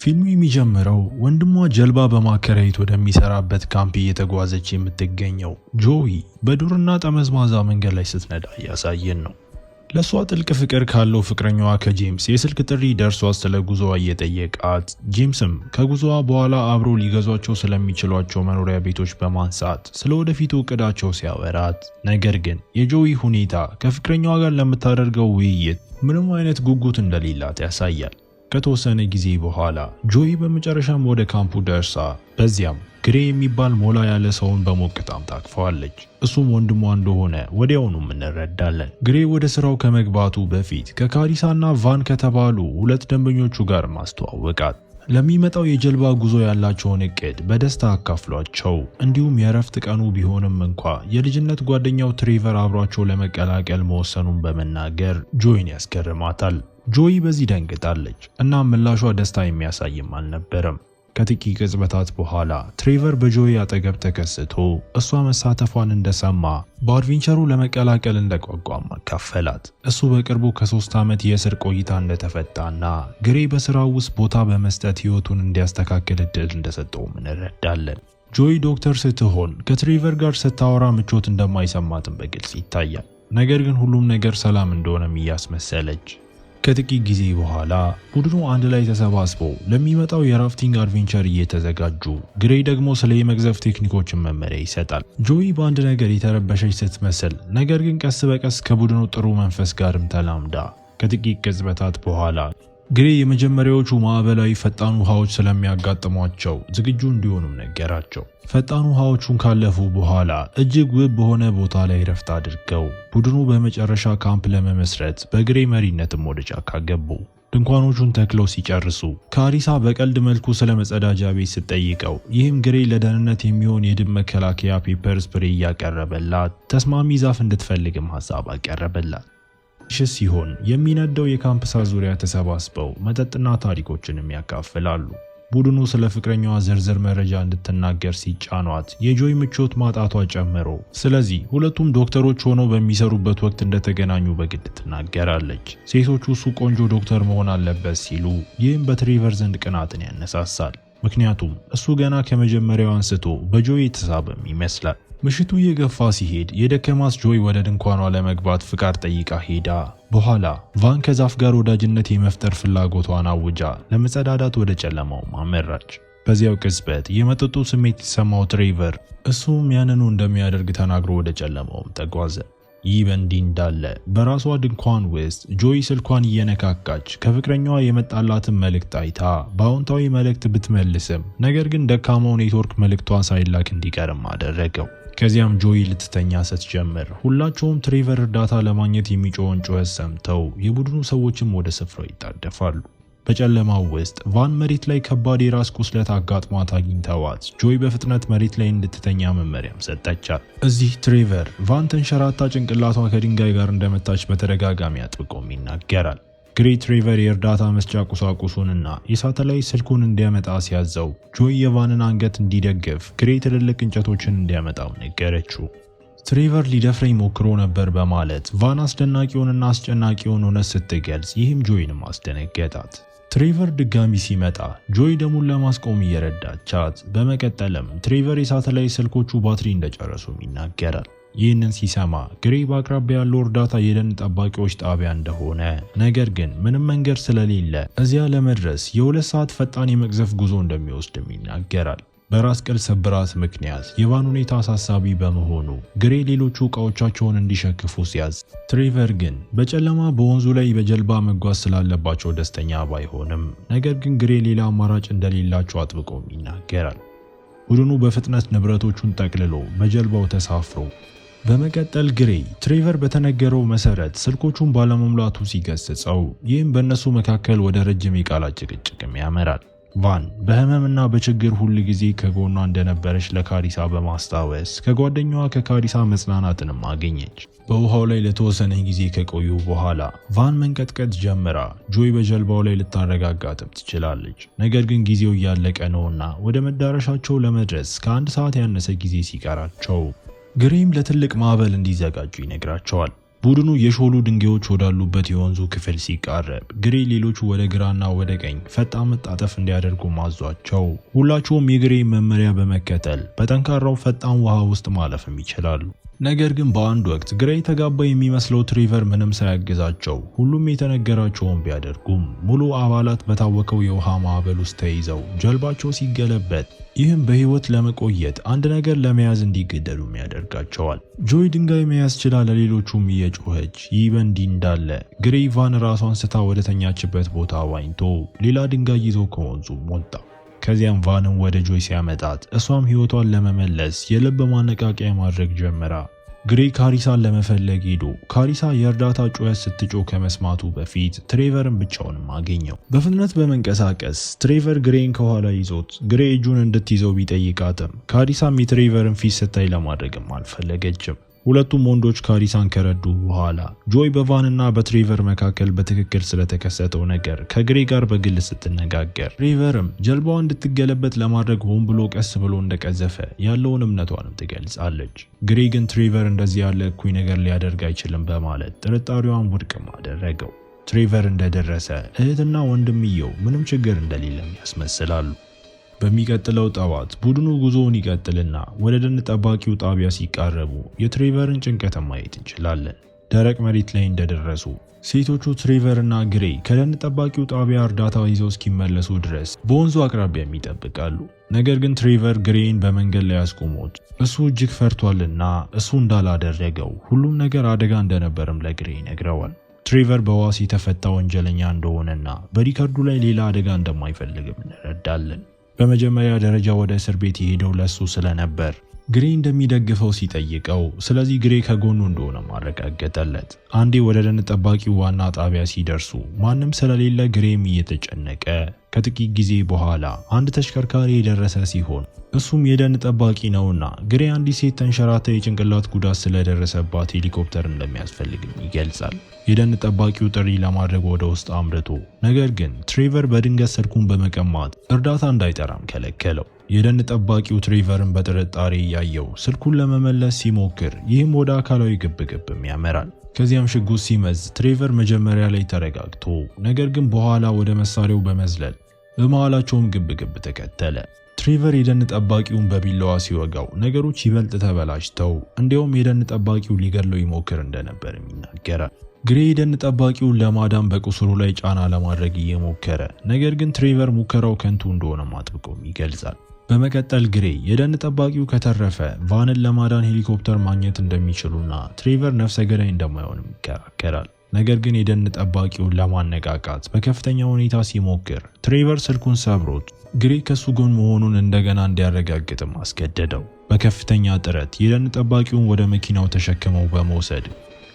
ፊልሙ የሚጀምረው ወንድሟ ጀልባ በማከራየት ወደሚሰራበት ካምፕ እየተጓዘች የምትገኘው ጆይ በዱርና ጠመዝማዛ መንገድ ላይ ስትነዳ እያሳየን ነው። ለሷ ጥልቅ ፍቅር ካለው ፍቅረኛዋ ከጄምስ የስልክ ጥሪ ደርሷት ስለ ጉዞዋ እየጠየቃት፣ ጄምስም ከጉዞዋ በኋላ አብሮ ሊገዟቸው ስለሚችሏቸው መኖሪያ ቤቶች በማንሳት ስለ ወደፊቱ እቅዳቸው ሲያወራት፣ ነገር ግን የጆይ ሁኔታ ከፍቅረኛዋ ጋር ለምታደርገው ውይይት ምንም አይነት ጉጉት እንደሌላት ያሳያል። ከተወሰነ ጊዜ በኋላ ጆይ በመጨረሻም ወደ ካምፑ ደርሳ በዚያም ግሬ የሚባል ሞላ ያለ ሰውን በሞቅታም ታቅፈዋለች። እሱም ወንድሟ እንደሆነ ወዲያውኑም እንረዳለን። ግሬ ወደ ስራው ከመግባቱ በፊት ከካሪሳና ቫን ከተባሉ ሁለት ደንበኞቹ ጋር ማስተዋወቃት። ለሚመጣው የጀልባ ጉዞ ያላቸውን እቅድ በደስታ አካፍሏቸው፣ እንዲሁም የእረፍት ቀኑ ቢሆንም እንኳ የልጅነት ጓደኛው ትሬቨር አብሯቸው ለመቀላቀል መወሰኑን በመናገር ጆይን ያስገርማታል። ጆይ በዚህ ደንግጣለች እና ምላሿ ደስታ የሚያሳይም አልነበረም። ከጥቂት ቅጽበታት በኋላ ትሬቨር በጆይ አጠገብ ተከስቶ እሷ መሳተፏን እንደሰማ በአድቬንቸሩ ለመቀላቀል እንደቋቋም አካፈላት። እሱ በቅርቡ ከ3 ዓመት የእስር ቆይታ እንደተፈታና ግሬ በስራው ውስጥ ቦታ በመስጠት ህይወቱን እንዲያስተካክል እድል እንደሰጠውም እንረዳለን። ጆይ ዶክተር ስትሆን ከትሬቨር ጋር ስታወራ ምቾት እንደማይሰማትም በግልጽ ይታያል። ነገር ግን ሁሉም ነገር ሰላም እንደሆነም እያስመሰለች ከጥቂት ጊዜ በኋላ ቡድኑ አንድ ላይ ተሰባስቦ ለሚመጣው የራፍቲንግ አድቬንቸር እየተዘጋጁ፣ ግሬ ደግሞ ስለ የመግዘፍ ቴክኒኮችን መመሪያ ይሰጣል። ጆይ በአንድ ነገር የተረበሸች ስትመስል፣ ነገር ግን ቀስ በቀስ ከቡድኑ ጥሩ መንፈስ ጋርም ተላምዳ ከጥቂት ቅጽበታት በኋላ ግሬ የመጀመሪያዎቹ ማዕበላዊ ፈጣን ውሃዎች ስለሚያጋጥሟቸው ዝግጁ እንዲሆኑም ነገራቸው። ፈጣን ውሃዎቹን ካለፉ በኋላ እጅግ ውብ በሆነ ቦታ ላይ ረፍት አድርገው ቡድኑ በመጨረሻ ካምፕ ለመመስረት በግሬ መሪነትም ወደ ጫካ ገቡ። ድንኳኖቹን ተክለው ሲጨርሱ ካሪሳ በቀልድ መልኩ ስለ መጸዳጃ ቤት ስትጠይቀው፣ ይህም ግሬ ለደህንነት የሚሆን የድብ መከላከያ ፔፐር ስፕሬይ እያቀረበላት ተስማሚ ዛፍ እንድትፈልግም ሀሳብ አቀረበላት። ሲሆን የሚነደው የካምፕ ሳር ዙሪያ ተሰባስበው መጠጥና ታሪኮችንም ያካፍላሉ። ቡድኑ ስለ ፍቅረኛዋ ዝርዝር መረጃ እንድትናገር ሲጫኗት የጆይ ምቾት ማጣቷ ጨምሮ፣ ስለዚህ ሁለቱም ዶክተሮች ሆነው በሚሰሩበት ወቅት እንደተገናኙ በግድ ትናገራለች። ሴቶቹ እሱ ቆንጆ ዶክተር መሆን አለበት ሲሉ፣ ይህም በትሬቨር ዘንድ ቅናትን ያነሳሳል። ምክንያቱም እሱ ገና ከመጀመሪያው አንስቶ በጆይ የተሳበም ይመስላል። ምሽቱ እየገፋ ሲሄድ የደከማስ ጆይ ወደ ድንኳኗ ለመግባት ፍቃድ ጠይቃ ሄዳ በኋላ ቫን ከዛፍ ጋር ወዳጅነት የመፍጠር ፍላጎቷን አውጃ ለመጸዳዳት ወደ ጨለማው አመራች። በዚያው ቅጽበት የመጠጡ ስሜት የተሰማው ትሬቨር እሱም ያንኑ እንደሚያደርግ ተናግሮ ወደ ጨለማውም ተጓዘ። ይህ በእንዲህ እንዳለ በራሷ ድንኳን ውስጥ ጆይ ስልኳን እየነካካች ከፍቅረኛዋ የመጣላትን መልእክት አይታ በአዎንታዊ መልእክት ብትመልስም፣ ነገር ግን ደካማው ኔትወርክ መልእክቷ ሳይላክ እንዲቀርም አደረገው። ከዚያም ጆይ ልትተኛ ስትጀምር ሁላቸውም ትሬቨር እርዳታ ለማግኘት የሚጮውን ጩኸት ሰምተው የቡድኑ ሰዎችም ወደ ስፍራው ይጣደፋሉ። በጨለማው ውስጥ ቫን መሬት ላይ ከባድ የራስ ቁስለት አጋጥሟት አግኝተዋት ጆይ በፍጥነት መሬት ላይ እንድትተኛ መመሪያም ሰጠቻት። እዚህ ትሬቨር ቫን ተንሸራታ ጭንቅላቷ ከድንጋይ ጋር እንደመታች በተደጋጋሚ አጥብቆም ይናገራል። ግሬ ትሬቨር የእርዳታ መስጫ ቁሳቁሱንና የሳተላይት ስልኩን እንዲያመጣ ሲያዘው ጆይ የቫንን አንገት እንዲደግፍ ግሬ ትልልቅ እንጨቶችን እንዲያመጣው ነገረችው። ትሬቨር ሊደፍረኝ ሞክሮ ነበር በማለት ቫን አስደናቂውንና አስጨናቂውን እውነት ስትገልጽ፣ ይህም ጆይንም አስደነገጣት። ትሬቨር ድጋሚ ሲመጣ ጆይ ደሙን ለማስቆም እየረዳቻት፣ በመቀጠልም ትሬቨር የሳተላይት ስልኮቹ ባትሪ እንደጨረሱም ይናገራል። ይህንን ሲሰማ ግሬ በአቅራቢያ ያለው እርዳታ የደን ጠባቂዎች ጣቢያ እንደሆነ፣ ነገር ግን ምንም መንገድ ስለሌለ እዚያ ለመድረስ የ2 ሰዓት ፈጣን የመቅዘፍ ጉዞ እንደሚወስድም ይናገራል። በራስ ቅል ስብራት ምክንያት የቫን ሁኔታ አሳሳቢ በመሆኑ ግሬ ሌሎቹ ዕቃዎቻቸውን እንዲሸክፉ ሲያዝ፣ ትሬቨር ግን በጨለማ በወንዙ ላይ በጀልባ መጓዝ ስላለባቸው ደስተኛ ባይሆንም፣ ነገር ግን ግሬ ሌላ አማራጭ እንደሌላቸው አጥብቆም ይናገራል። ቡድኑ በፍጥነት ንብረቶቹን ጠቅልሎ በጀልባው ተሳፍሮ በመቀጠል ግሬ ትሬቨር በተነገረው መሰረት ስልኮቹን ባለመሙላቱ ሲገስጸው፣ ይህም በእነሱ መካከል ወደ ረጅም የቃላት ጭቅጭቅም ያመራል። ቫን በህመምና በችግር ሁል ጊዜ ከጎኗ እንደነበረች ለካሪሳ በማስታወስ ከጓደኛዋ ከካሪሳ መጽናናትንም አገኘች። በውሃው ላይ ለተወሰነ ጊዜ ከቆዩ በኋላ ቫን መንቀጥቀጥ ጀምራ ጆይ በጀልባው ላይ ልታረጋጋትም ትችላለች። ነገር ግን ጊዜው እያለቀ ነውና ወደ መዳረሻቸው ለመድረስ ከ1 ሰዓት ያነሰ ጊዜ ሲቀራቸው ግሬም ለትልቅ ማዕበል እንዲዘጋጁ ይነግራቸዋል። ቡድኑ የሾሉ ድንጋዮች ወዳሉበት የወንዙ ክፍል ሲቃረብ ግሬ ሌሎቹ ወደ ግራና ወደ ቀኝ ፈጣን መጣጠፍ እንዲያደርጉ ማዟቸው፣ ሁላቸውም የግሬ መመሪያ በመከተል በጠንካራው ፈጣን ውሃ ውስጥ ማለፍም ይችላሉ። ነገር ግን በአንድ ወቅት ግራ የተጋባ የሚመስለው ትሬቨር ምንም ሳያግዛቸው ሁሉም የተነገራቸውን ቢያደርጉም ሙሉ አባላት በታወቀው የውሃ ማዕበል ውስጥ ተይዘው ጀልባቸው ሲገለበጥ፣ ይህም በህይወት ለመቆየት አንድ ነገር ለመያዝ እንዲገደዱም ያደርጋቸዋል። ጆይ ድንጋይ መያዝ ችላ ለሌሎቹም እየጮኸች፣ ይህ በእንዲህ እንዳለ ግሬ ቫን ራሷን ስታ ወደተኛችበት ቦታ ዋኝቶ ሌላ ድንጋይ ይዞ ከወንዙ ወጣ። ከዚያም ቫንን ወደ ጆይ ሲያመጣት እሷም ህይወቷን ለመመለስ የልብ ማነቃቂያ ማድረግ ጀመራ። ግሬ ካሪሳን ለመፈለግ ሄዶ ካሪሳ የእርዳታ ጩኸት ስትጮህ ከመስማቱ በፊት ትሬቨርን ብቻውንም አገኘው። በፍጥነት በመንቀሳቀስ ትሬቨር ግሬን ከኋላ ይዞት ግሬ እጁን እንድትይዘው ቢጠይቃትም ካሪሳም የትሬቨርን ፊት ስታይ ለማድረግም አልፈለገችም። ሁለቱም ወንዶች ካሪሳን ከረዱ በኋላ ጆይ በቫንና በትሬቨር መካከል በትክክል ስለተከሰተው ነገር ከግሬ ጋር በግል ስትነጋገር፣ ትሬቨርም ጀልባዋ እንድትገለበጥ ለማድረግ ሆን ብሎ ቀስ ብሎ እንደቀዘፈ ያለውን እምነቷንም ትገልጻለች። ግሬ ግን ትሬቨር እንደዚህ ያለ እኩይ ነገር ሊያደርግ አይችልም በማለት ጥርጣሬዋን ውድቅም አደረገው። ትሬቨር እንደደረሰ እህትና ወንድምየው ምንም ችግር እንደሌለም ያስመስላሉ። በሚቀጥለው ጠዋት ቡድኑ ጉዞውን ይቀጥልና ወደ ደን ጠባቂው ጣቢያ ሲቃረቡ የትሬቨርን ጭንቀት ማየት እንችላለን። ደረቅ መሬት ላይ እንደደረሱ ሴቶቹ ትሬቨርና ግሬ ከደን ጠባቂው ጣቢያ እርዳታ ይዘው እስኪመለሱ ድረስ በወንዙ አቅራቢያ ይጠብቃሉ። ነገር ግን ትሬቨር ግሬን በመንገድ ላይ አስቆሞት እሱ እጅግ ፈርቷልና እሱ እንዳላደረገው ሁሉም ነገር አደጋ እንደነበርም ለግሬ ይነግረዋል። ትሬቨር በዋስ የተፈታ ወንጀለኛ እንደሆነና በሪከርዱ ላይ ሌላ አደጋ እንደማይፈልግም እንረዳለን። በመጀመሪያ ደረጃ ወደ እስር ቤት የሄደው ለሱ ስለነበር ግሬ እንደሚደግፈው ሲጠይቀው፣ ስለዚህ ግሬ ከጎኑ እንደሆነ ማረጋገጠለት። አንዴ ወደ ደን ጠባቂው ዋና ጣቢያ ሲደርሱ ማንም ስለሌለ ግሬም እየተጨነቀ ከጥቂት ጊዜ በኋላ አንድ ተሽከርካሪ የደረሰ ሲሆን እሱም የደን ጠባቂ ነውና ግሬ አንዲት ሴት ተንሸራታ የጭንቅላት ጉዳት ስለደረሰባት ሄሊኮፕተር እንደሚያስፈልግም ይገልጻል። የደን ጠባቂው ጥሪ ለማድረግ ወደ ውስጥ አምርቶ፣ ነገር ግን ትሬቨር በድንገት ስልኩን በመቀማት እርዳታ እንዳይጠራም ከለከለው። የደን ጠባቂው ትሬቨርን በጥርጣሬ እያየው ስልኩን ለመመለስ ሲሞክር ይህም ወደ አካላዊ ግብግብም ያመራል። ከዚያም ሽጉጥ ሲመዝ ትሬቨር መጀመሪያ ላይ ተረጋግቶ፣ ነገር ግን በኋላ ወደ መሳሪያው በመዝለል በመሃላቸውም ግብግብ ተከተለ። ትሬቨር የደን ጠባቂውን በቢላዋ ሲወጋው ነገሮች ይበልጥ ተበላሽተው እንዲያውም የደን ጠባቂው ሊገድለው ይሞክር እንደነበርም ይናገራል። ግሬ የደን ጠባቂውን ለማዳን በቁስሉ ላይ ጫና ለማድረግ እየሞከረ፣ ነገር ግን ትሬቨር ሙከራው ከንቱ እንደሆነ አጥብቆም ይገልጻል። በመቀጠል ግሬ የደን ጠባቂው ከተረፈ ቫንን ለማዳን ሄሊኮፕተር ማግኘት እንደሚችሉና ትሬቨር ነፍሰ ገዳይ እንደማይሆንም ይከራከራል። ነገር ግን የደን ጠባቂውን ለማነቃቃት በከፍተኛ ሁኔታ ሲሞክር ትሬቨር ስልኩን ሰብሮት ግሬ ከሱ ጎን መሆኑን እንደገና እንዲያረጋግጥም አስገደደው። በከፍተኛ ጥረት የደን ጠባቂውን ወደ መኪናው ተሸክመው በመውሰድ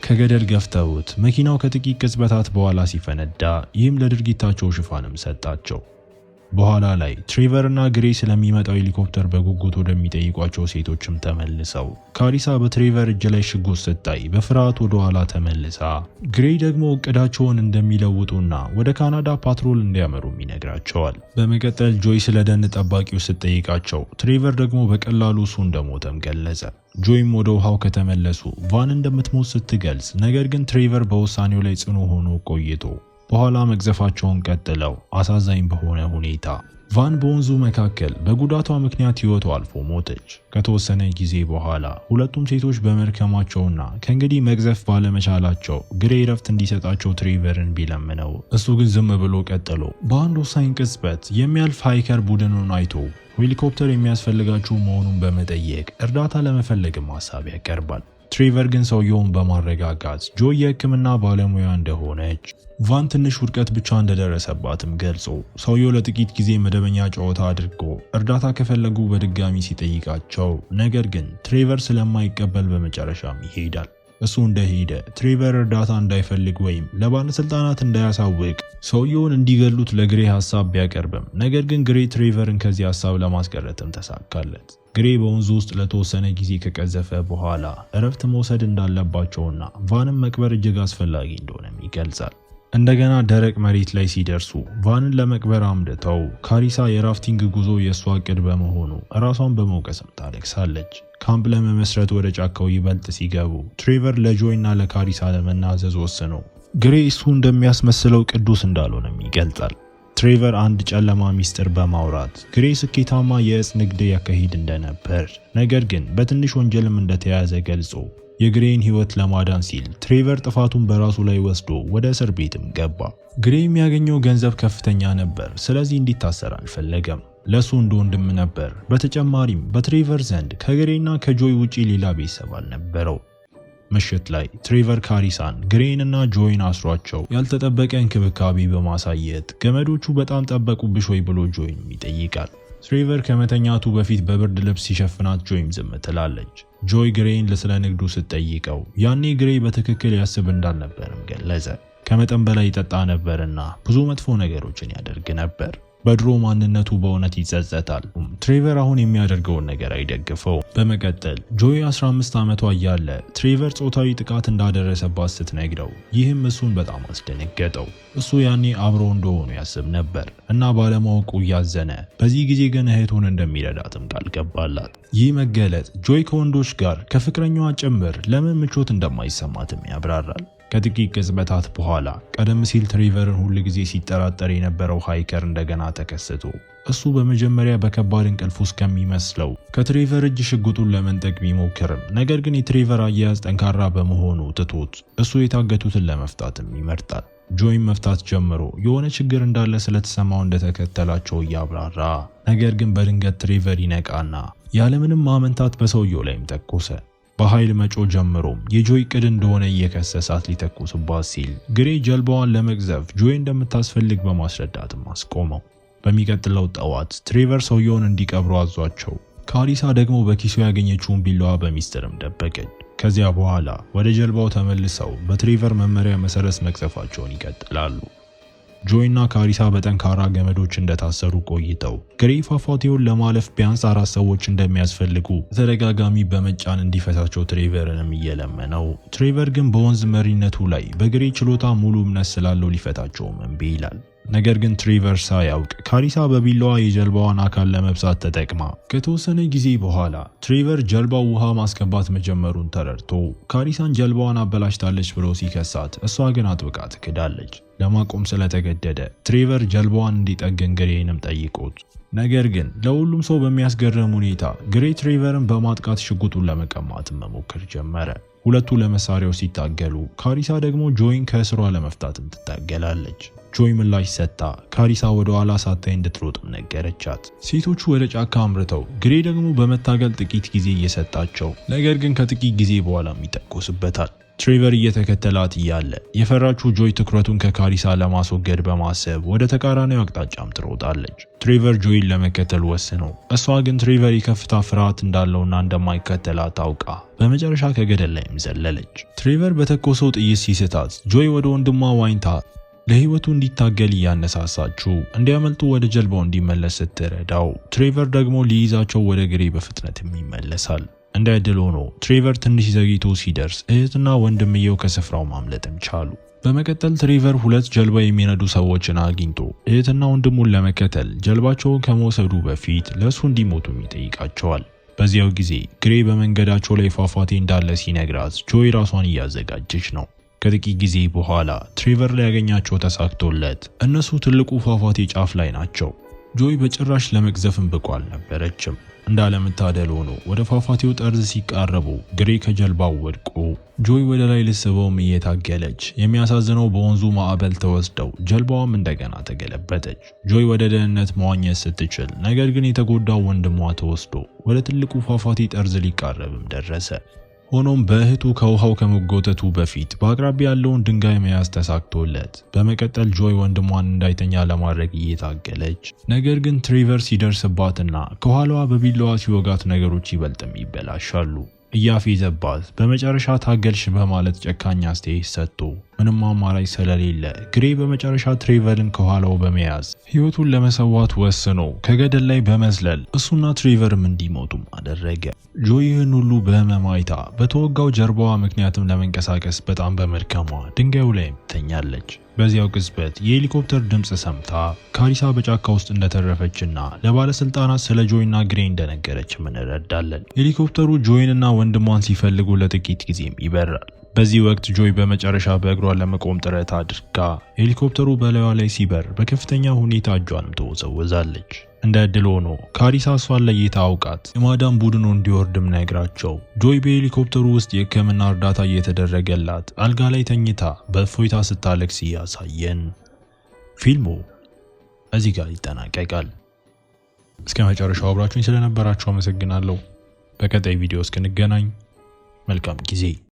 ከገደል ገፍተውት መኪናው ከጥቂት ቅጽበታት በኋላ ሲፈነዳ፣ ይህም ለድርጊታቸው ሽፋንም ሰጣቸው። በኋላ ላይ ትሬቨርና ግሬ ስለሚመጣው ሄሊኮፕተር በጉጉት ወደሚጠይቋቸው ሴቶችም ተመልሰው ካሪሳ በትሬቨር እጅ ላይ ሽጉጥ ስታይ በፍርሃት ወደ ኋላ ተመልሳ፣ ግሬ ደግሞ እቅዳቸውን እንደሚለውጡና ወደ ካናዳ ፓትሮል እንዲያመሩም ይነግራቸዋል። በመቀጠል ጆይ ስለ ደን ጠባቂው ስትጠይቃቸው ትሬቨር ደግሞ በቀላሉ እሱ እንደሞተም ገለጸ። ጆይም ወደ ውሃው ከተመለሱ ቫን እንደምትሞት ስትገልጽ፣ ነገር ግን ትሬቨር በውሳኔው ላይ ጽኑ ሆኖ ቆይቶ በኋላ መግዘፋቸውን ቀጥለው አሳዛኝ በሆነ ሁኔታ ቫን በወንዙ መካከል በጉዳቷ ምክንያት ሕይወቷ አልፎ ሞተች። ከተወሰነ ጊዜ በኋላ ሁለቱም ሴቶች በመርከማቸውና ከእንግዲህ መግዘፍ ባለመቻላቸው ግሬ ረፍት እንዲሰጣቸው ትሬቨርን ቢለምነው እሱ ግን ዝም ብሎ ቀጥሎ በአንድ ወሳኝ ቅጽበት የሚያልፍ ሃይከር ቡድኑን አይቶ ሄሊኮፕተር የሚያስፈልጋቸው መሆኑን በመጠየቅ እርዳታ ለመፈለግም ሀሳብ ያቀርባል። ትሬቨር ግን ሰውየውን በማረጋጋት ጆይ የሕክምና ባለሙያ እንደሆነች ቫን ትንሽ ውድቀት ብቻ እንደደረሰባትም ገልጾ ሰውየው ለጥቂት ጊዜ መደበኛ ጨዋታ አድርጎ እርዳታ ከፈለጉ በድጋሚ ሲጠይቃቸው፣ ነገር ግን ትሬቨር ስለማይቀበል በመጨረሻም ይሄዳል። እሱ እንደሄደ ትሬቨር እርዳታ እንዳይፈልግ ወይም ለባለስልጣናት እንዳያሳውቅ ሰውየውን እንዲገሉት ለግሬ ሐሳብ ቢያቀርብም፣ ነገር ግን ግሬ ትሬቨርን ከዚህ ሐሳብ ለማስቀረትም ተሳካለት። ግሬ በወንዙ ውስጥ ለተወሰነ ጊዜ ከቀዘፈ በኋላ እረፍት መውሰድ እንዳለባቸውና ቫንም መቅበር እጅግ አስፈላጊ እንደሆነም ይገልጻል። እንደገና ደረቅ መሬት ላይ ሲደርሱ ቫንን ለመቅበር አምድተው ካሪሳ የራፍቲንግ ጉዞ የእሷ እቅድ በመሆኑ ራሷን በመውቀስም ታለቅሳለች። ካምፕ ለመመስረት ወደ ጫካው ይበልጥ ሲገቡ ትሬቨር ለጆይ እና ለካሪሳ ለመናዘዝ ወስኖ ግሬ እሱ እንደሚያስመስለው ቅዱስ እንዳልሆነም ይገልጻል። ትሬቨር አንድ ጨለማ ሚስጥር በማውራት ግሬ ስኬታማ የእጽ ንግድ ያካሂድ እንደነበር ነገር ግን በትንሽ ወንጀልም እንደተያዘ ገልጾ የግሬን ህይወት ለማዳን ሲል ትሬቨር ጥፋቱን በራሱ ላይ ወስዶ ወደ እስር ቤትም ገባ። ግሬ የሚያገኘው ገንዘብ ከፍተኛ ነበር፣ ስለዚህ እንዲታሰር አልፈለገም። ለሱ እንደ ወንድም ነበር። በተጨማሪም በትሬቨር ዘንድ ከግሬና ከጆይ ውጪ ሌላ ቤተሰብ አልነበረው። ምሽት ላይ ትሬቨር ካሪሳን፣ ግሬንና ጆይን አስሯቸው ያልተጠበቀ እንክብካቤ በማሳየት ገመዶቹ በጣም ጠበቁብሽ ወይ ብሎ ጆይን ይጠይቃል። ትሬቨር ከመተኛቱ በፊት በብርድ ልብስ ሲሸፍናት ጆይም ዝም ትላለች። ጆይ ግሬን ስለ ንግዱ ስትጠይቀው ያኔ ግሬ በትክክል ያስብ እንዳልነበርም ገለጸ። ከመጠን በላይ ይጠጣ ነበርና ብዙ መጥፎ ነገሮችን ያደርግ ነበር። በድሮ ማንነቱ በእውነት ይጸጸታል። ትሬቨር አሁን የሚያደርገውን ነገር አይደግፈው። በመቀጠል ጆይ 15 ዓመቷ እያለ ትሬቨር ጾታዊ ጥቃት እንዳደረሰባት ስትነግረው ይህም እሱን በጣም አስደነገጠው። እሱ ያኔ አብሮ እንደሆኑ ያስብ ነበር እና ባለማወቁ እያዘነ በዚህ ጊዜ ግን እህቱን እንደሚረዳትም ቃል ገባላት። ይህ መገለጥ ጆይ ከወንዶች ጋር ከፍቅረኛዋ ጭምር ለምን ምቾት እንደማይሰማትም ያብራራል። ከጥቂት ቅጽበታት በኋላ ቀደም ሲል ትሬቨርን ሁል ጊዜ ሲጠራጠር የነበረው ሃይከር እንደገና ተከስቶ እሱ በመጀመሪያ በከባድ እንቅልፍ ውስጥ ከሚመስለው ከትሬቨር እጅ ሽጉጡን ለመንጠቅ ቢሞክርም ነገር ግን የትሬቨር አያያዝ ጠንካራ በመሆኑ ትቶት እሱ የታገቱትን ለመፍታትም ይመርጣል። ጆይም መፍታት ጀምሮ የሆነ ችግር እንዳለ ስለተሰማው እንደተከተላቸው እያብራራ ነገር ግን በድንገት ትሬቨር ይነቃና ያለምንም ማመንታት በሰውየው ላይም ተኮሰ። በኃይል መጮ ጀምሮም የጆይ ቅድ እንደሆነ እየከሰሳት ሊተኩስባት ሲል ግሬ ጀልባዋን ለመቅዘፍ ጆይ እንደምታስፈልግ በማስረዳትም አስቆመው። በሚቀጥለው ጠዋት ትሬቨር ሰውየውን እንዲቀብሩ አዟቸው፣ ካሪሳ ደግሞ በኪሱ ያገኘችውን ቢላዋ በሚስጥርም ደበቀች። ከዚያ በኋላ ወደ ጀልባው ተመልሰው በትሬቨር መመሪያ መሰረት መቅዘፋቸውን ይቀጥላሉ። ጆይና ካሪሳ በጠንካራ ገመዶች እንደታሰሩ ቆይተው ግሬ ፏፏቴውን ለማለፍ ቢያንስ 4 ሰዎች እንደሚያስፈልጉ ተደጋጋሚ በመጫን እንዲፈታቸው ትሬቨርንም እየለመነው፣ ትሬቨር ግን በወንዝ መሪነቱ ላይ በግሬ ችሎታ ሙሉ እምነት ስላለው ሊፈታቸውም እምቢ ይላል። ነገር ግን ትሬቨር ሳያውቅ ካሪሳ በቢላዋ የጀልባዋን አካል ለመብሳት ተጠቅማ ከተወሰነ ጊዜ በኋላ ትሬቨር ጀልባው ውሃ ማስገባት መጀመሩን ተረድቶ ካሪሳን ጀልባዋን አበላሽታለች ብሎ ሲከሳት እሷ ግን አጥብቃ ትክዳለች። ለማቆም ስለተገደደ ትሬቨር ጀልባዋን እንዲጠግን ግሬንም ጠይቆት፣ ነገር ግን ለሁሉም ሰው በሚያስገርም ሁኔታ ግሬ ትሬቨርን በማጥቃት ሽጉጡን ለመቀማት መሞከር ጀመረ። ሁለቱ ለመሳሪያው ሲታገሉ ካሪሳ ደግሞ ጆይን ከእስሯ ለመፍታትም ትታገላለች። ጆይ ምላሽ ሰጥታ ካሪሳ ወደ ኋላ ሳታይ እንድትሮጥም ነገረቻት። ሴቶቹ ወደ ጫካ አምርተው ግሬ ደግሞ በመታገል ጥቂት ጊዜ እየሰጣቸው ነገር ግን ከጥቂት ጊዜ በኋላም ይተኮስበታል። ትሬቨር እየተከተላት እያለ የፈራችው ጆይ ትኩረቱን ከካሪሳ ለማስወገድ በማሰብ ወደ ተቃራኒው አቅጣጫም ትሮጣለች። ትሬቨር ጆይን ለመከተል ወስኖ እሷ ግን ትሬቨር የከፍታ ፍርሃት እንዳለውና እንደማይከተላት ታውቃ በመጨረሻ ከገደል ላይም ዘለለች። ትሬቨር በተኮሰው ጥይት ሲስታት ጆይ ወደ ወንድሟ ዋኝታ ለህይወቱ እንዲታገል እያነሳሳችው እንዲያመልጡ ወደ ጀልባው እንዲመለስ ስትረዳው ትሬቨር ደግሞ ሊይዛቸው ወደ ግሬ በፍጥነትም ይመለሳል። እንዳይደል ሆኖ ትሬቨር ትንሽ ዘግይቶ ሲደርስ እህትና ወንድምየው ከስፍራው ማምለጥም ቻሉ። በመቀጠል ትሬቨር 2 ጀልባ የሚነዱ ሰዎችን አግኝቶ እህትና ወንድሙን ለመከተል ጀልባቸውን ከመውሰዱ በፊት ለሱ እንዲሞቱም ይጠይቃቸዋል። በዚያው ጊዜ ግሬ በመንገዳቸው ላይ ፏፏቴ እንዳለ ሲነግራት ጆይ ራሷን እያዘጋጀች ነው። ከጥቂት ጊዜ በኋላ ትሬቨር ላይ ያገኛቸው ተሳክቶለት እነሱ ትልቁ ፏፏቴ ጫፍ ላይ ናቸው። ጆይ በጭራሽ ለመቅዘፍም ብቁ አልነበረችም። እንዳለመታደል ሆኖ ወደ ፏፏቴው ጠርዝ ሲቃረቡ ግሬ ከጀልባው ወድቆ ጆይ ወደ ላይ ልስበውም እየታገለች የሚያሳዝነው በወንዙ ማዕበል ተወስደው ጀልባዋም እንደገና ተገለበጠች። ጆይ ወደ ደህንነት መዋኘት ስትችል ነገር ግን የተጎዳው ወንድሟ ተወስዶ ወደ ትልቁ ፏፏቴ ጠርዝ ሊቃረብም ደረሰ። ሆኖም በእህቱ ከውሃው ከመጎተቱ በፊት በአቅራቢያ ያለውን ድንጋይ መያዝ ተሳክቶለት በመቀጠል ጆይ ወንድሟን እንዳይተኛ ለማድረግ እየታገለች ነገር ግን ትሬቨር ሲደርስባትና ከኋላዋ በቢላዋ ሲወጋት ነገሮች ይበልጥም ይበላሻሉ። እያፌዘባት በመጨረሻ ታገልሽ በማለት ጨካኝ አስተያየት ሰጥቶ ምንም አማራጭ ስለሌለ ግሬ በመጨረሻ ትሬቨርን ከኋላው በመያዝ ህይወቱን ለመሰዋት ወስኖ ከገደል ላይ በመዝለል እሱና ትሬቨርም እንዲሞቱም አደረገ። ጆይ ይህን ሁሉ በህመም አይታ በተወጋው ጀርባዋ ምክንያትም ለመንቀሳቀስ በጣም በመድከሟ ድንጋዩ ላይ ተኛለች። በዚያው ቅጽበት የሄሊኮፕተር ድምጽ ሰምታ ካሪሳ በጫካ ውስጥ እንደተረፈችና ለባለስልጣናት ስለ ጆይና ግሬ እንደነገረች እንረዳለን። ሄሊኮፕተሩ ጆይንና ወንድሟን ሲፈልጉ ለጥቂት ጊዜም ይበራል። በዚህ ወቅት ጆይ በመጨረሻ በእግሯ ለመቆም ጥረት አድርጋ ሄሊኮፕተሩ በላይዋ ላይ ሲበር በከፍተኛ ሁኔታ እጇንም ተወዛወዛለች። እንደ ዕድል ሆኖ ካሪሳ እሷን ለይታ አውቃት የማዳን ቡድኑ እንዲወርድም ነግራቸው ጆይ በሄሊኮፕተሩ ውስጥ የሕክምና እርዳታ እየተደረገላት አልጋ ላይ ተኝታ በእፎይታ ስታለቅስ ያሳየን። ፊልሙ እዚህ ጋር ይጠናቀቃል። እስከ መጨረሻው አብራችሁኝ ስለነበራችሁ አመሰግናለሁ። በቀጣይ ቪዲዮ እስክንገናኝ መልካም ጊዜ